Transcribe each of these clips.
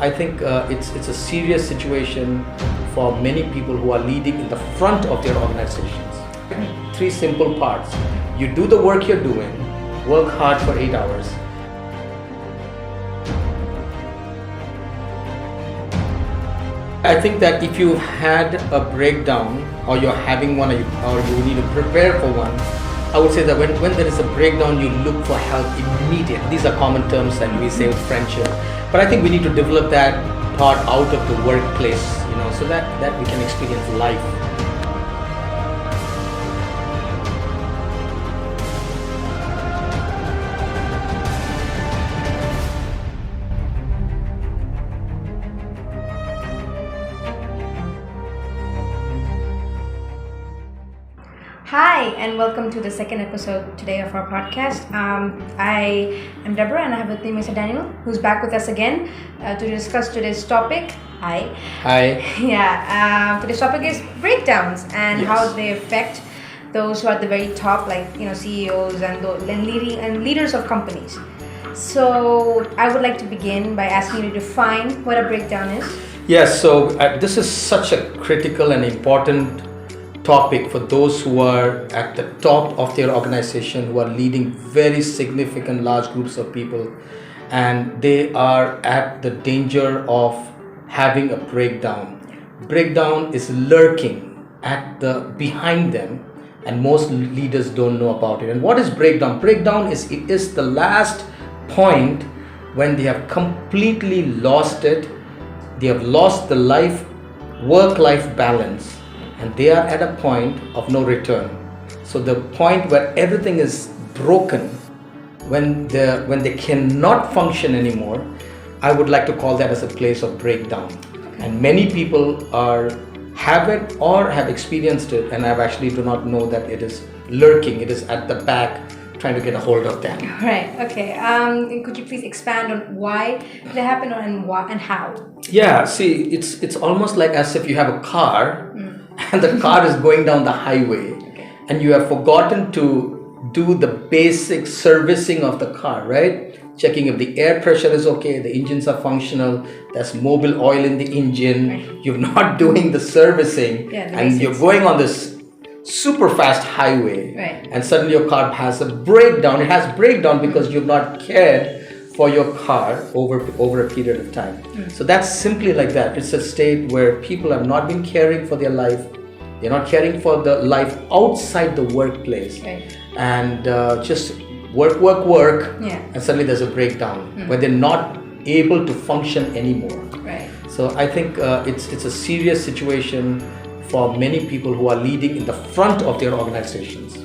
I think it's a serious situation for many people who are leading in the front of their organizations. Three simple parts. You do the work you're doing, work hard for 8 hours. I think that if you had a breakdown or you're having one or you need to prepare for one, I would say that when there is a breakdown, you look for help immediately. These are common terms that we say with friendship. But I think we need to develop that part out of the workplace, so that we can experience life. Hi, and welcome to the second episode today of our podcast. I am Deborah, and I have with me Mr. Daniel, who's back with us again to discuss today's topic. Hi. Hi. Yeah. Today's topic is breakdowns and Yes. how they affect those who are at the very top, like CEOs and leaders of companies. So I would like to begin by asking you to define what a breakdown is. Yes. So this is such a critical and important topic for those who are at the top of their organization, who are leading very significant large groups of people, and they are at the danger of having a breakdown. Breakdown is lurking at the behind them, and most leaders don't know about it. And what is breakdown? Breakdown is the last point when they have completely lost it. They have lost the work-life balance, and they are at a point of no return. So the point where everything is broken, when they cannot function anymore, I would like to call that as a place of breakdown. And many people have it or have experienced it, and I actually do not know that it is lurking. It is at the back, trying to get a hold of them. Right. Okay. Could you please expand on why they happen and how? Yeah. See, it's almost like as if you have a car. And the car is going down the highway, and you have forgotten to do the basic servicing of the car, right? Checking if the air pressure is okay, the engines are functional, there's mobile oil in the engine, right. You're not doing the servicing, and basics. You're going on this super fast highway, right. And suddenly your car has a breakdown. It has breakdown because you've not cared for your car over a period of time. So that's simply like that. It's a state where people have not been caring for their life. They're not caring for the life outside the workplace, right. And just work, and suddenly there's a breakdown where they're not able to function anymore. Right. So I think it's a serious situation for many people who are leading in the front of their organizations.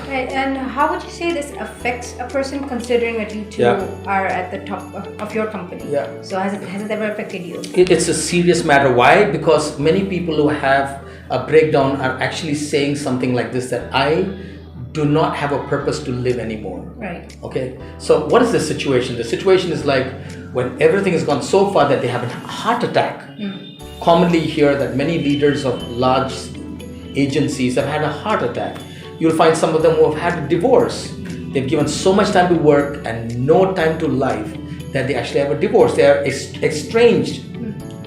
Right, and how would you say this affects a person, considering that you two are at the top of your company? Yeah. So has it ever affected you? It's a serious matter. Why? Because many people who have a breakdown are actually saying something like this, that I do not have a purpose to live anymore. Right. Okay. So what is the situation? The situation is like when everything has gone so far that they have a heart attack. Commonly hear that many leaders of large agencies have had a heart attack. You'll find some of them who have had a divorce. They've given so much time to work and no time to life that they actually have a divorce. They are estranged,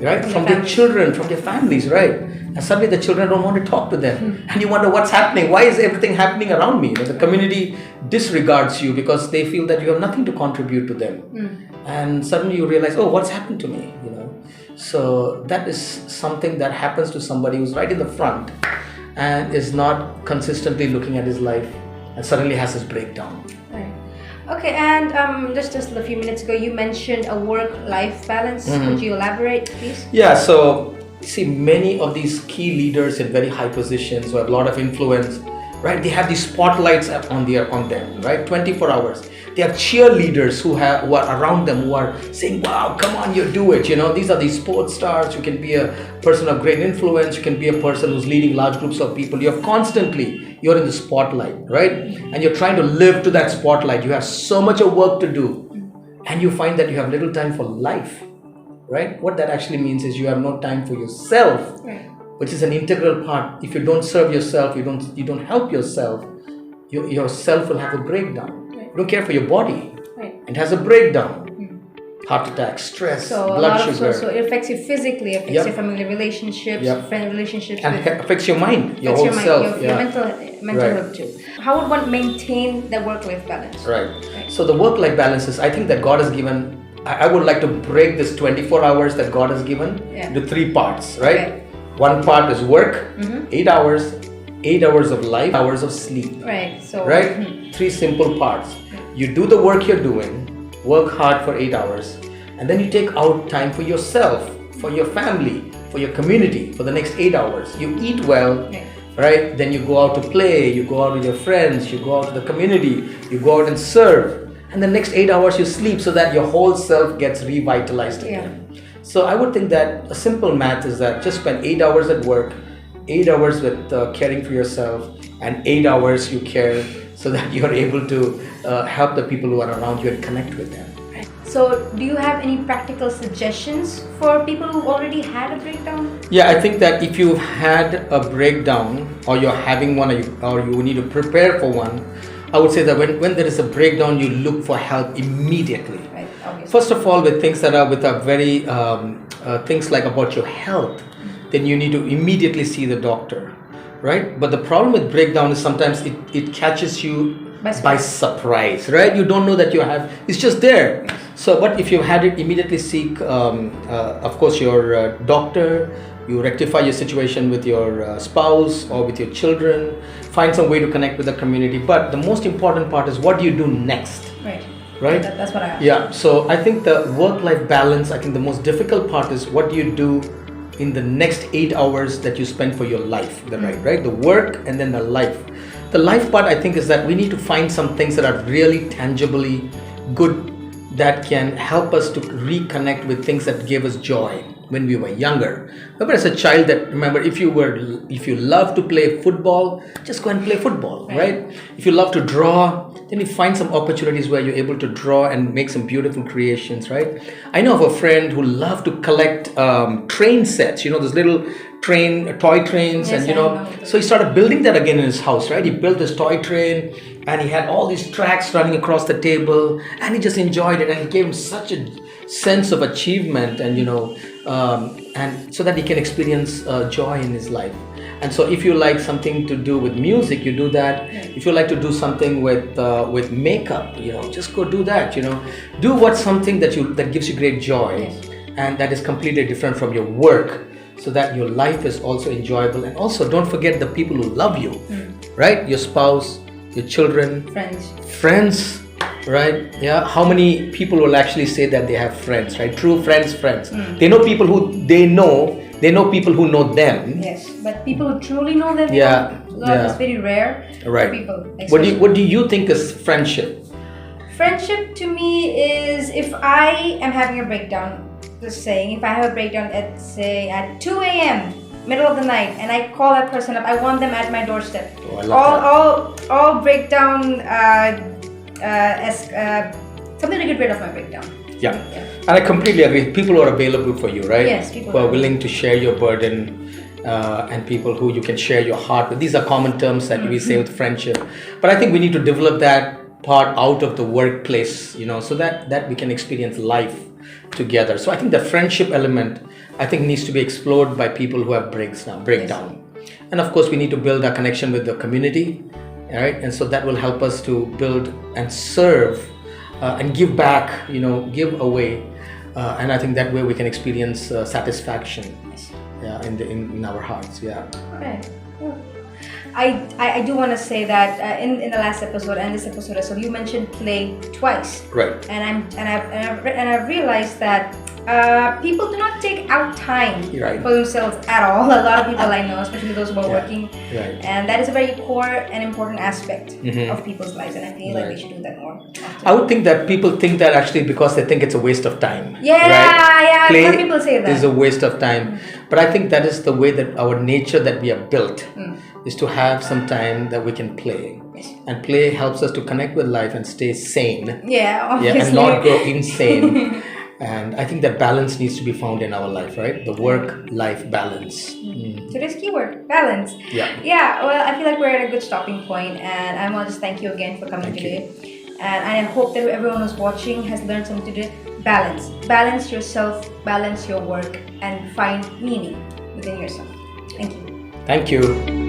right, from their children, from their families, right? And suddenly the children don't want to talk to them. And you wonder what's happening. Why is everything happening around me? The community disregards you because they feel that you have nothing to contribute to them. And suddenly you realize, oh, what's happened to me? So that is something that happens to somebody who's right in the front and is not consistently looking at his life and suddenly has his breakdown. Right. Okay, and just a few minutes ago, you mentioned a work-life balance. Could you elaborate, please? Yeah, so see, many of these key leaders in very high positions who have a lot of influence, right? They have these spotlights on them, right? 24 hours. They have cheerleaders who are around them, who are saying, wow, come on, you do it. These are these sports stars. You can be a person of great influence. You can be a person who's leading large groups of people. You're in the spotlight, right? And you're trying to live to that spotlight. You have so much of work to do. And you find that you have little time for life, right? What that actually means is you have no time for yourself, right. Which is an integral part. If you don't serve yourself, you don't help yourself, your self will have a breakdown. Right. You don't care for your body. Right. It has a breakdown. heart attack, stress, So a blood lot of sugar. so it affects you physically, affects Yep. your family relationships, Yep. friend relationships, And with, affects your mind, your affects whole your mind, self. your mental Right. health too. How would one maintain the work-life balance? Right. So the work-life balance is, I think that God has given, I would like to break this 24 hours that God has given into 3 parts, right? Okay. One part is work, 8 hours, 8 hours of life, hours of sleep, Right. So right? 3 simple parts. You do the work you're doing, work hard for 8 hours, and then you take out time for yourself, for your family, for your community, for the next 8 hours. You eat well, right? Then you go out to play, you go out with your friends, you go out to the community, you go out and serve. And the next 8 hours you sleep so that your whole self gets revitalized again. So I would think that a simple math is that just spend 8 hours at work, 8 hours with caring for yourself, and 8 hours you care so that you're able to help the people who are around you and connect with them. So, do you have any practical suggestions for people who already had a breakdown? Yeah, I think that if you've had a breakdown or you're having one or you need to prepare for one, I would say that when there is a breakdown, you look for help immediately. Right, obviously. First of all, with things that are with a very things like about your health, then you need to immediately see the doctor, right? But the problem with breakdown is sometimes it catches you by surprise, right? You don't know that you have, it's just there. So, but if you've had it, immediately seek, of course, your doctor. You rectify your situation with your spouse or with your children. Find some way to connect with the community. But the most important part is, what do you do next? Right? That's what I asked. Yeah. So I think the work-life balance, I think the most difficult part is, what do you do in the next 8 hours that you spend for your life? Right? The work and then the life. The life part, I think, is that we need to find some things that are really tangibly good, that can help us to reconnect with things that gave us joy when we were younger. Remember, as a child, if you love to play football, just go and play football, right? If you love to draw, then you find some opportunities where you're able to draw and make some beautiful creations, right? I know of a friend who loved to collect train sets, those little toy trains, Yes, and so he started building that again in his house, right? He built this toy train, and he had all these tracks running across the table, and he just enjoyed it, and it gave him such a sense of achievement, and and so that he can experience joy in his life. And so if you like something to do with music, you do that. If you like to do something with makeup, just go do that. Do what's something that gives you great joy, and that is completely different from your work, so that your life is also enjoyable. And also, don't forget the people who love you, right? Your spouse, your children, friends, right? Yeah. How many people will actually say that they have friends, right? True friends. They know people who they know people who know them. Yes, but people who truly know them, it's very rare. Right. People. What do you think is friendship? Friendship to me is, if I am having a breakdown, just saying, if I have a breakdown at 2 a.m. middle of the night, and I call that person up, I want them at my doorstep. Oh, I love that. All breakdown something to get rid of my breakdown. Yeah. And I completely agree. People who are available for you, right? Yes, people who are willing to share your burden, and people who you can share your heart with. These are common terms that we say with friendship. But I think we need to develop that part out of the workplace, so that we can experience life together. So I think the friendship element, I think, needs to be explored by people who have breakdown. And of course, we need to build a connection with the community, right? And so that will help us to build and serve and give back, give away. And I think that way we can experience satisfaction, in our hearts. Yeah. Okay. I do want to say that in the last episode and this episode as well, you mentioned play twice. Right. And I've realized that people do not take out time for themselves at all. A lot of people I know, especially those who are working, and that is a very core and important aspect of people's lives, and I feel like we should do that more often. I would think that people think that actually because they think it's a waste of time. Yeah, Play some people say that. is a waste of time. But I think that is the way that our nature that we are built, is to have some time that we can play. And play helps us to connect with life and stay sane. Yeah, obviously. And not go insane. And I think that balance needs to be found in our life, right? The work-life balance. Today's keyword, balance. Yeah. Yeah, well, I feel like we're at a good stopping point, and I want to just thank you again for coming today. And I hope that everyone who's watching has learned something today. Balance yourself, balance your work, and find meaning within yourself. Thank you. Thank you.